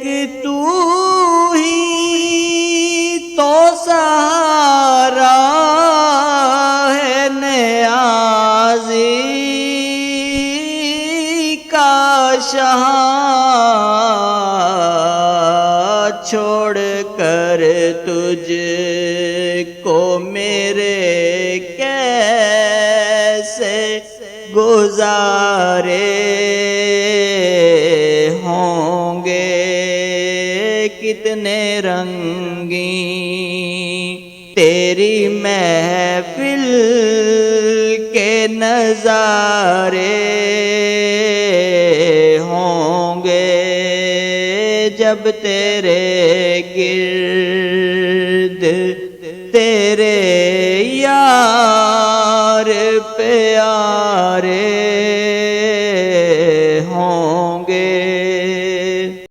ایک تو ہی تو سہارا ہے نیازی کا شاہ، چھوڑ کر تجھ کو میرے کیسے گزارے ہوں گے، کتنے رنگین تیری محفل کے نظارے ہوں گے، جب تیرے گرد تیرے یار پیارے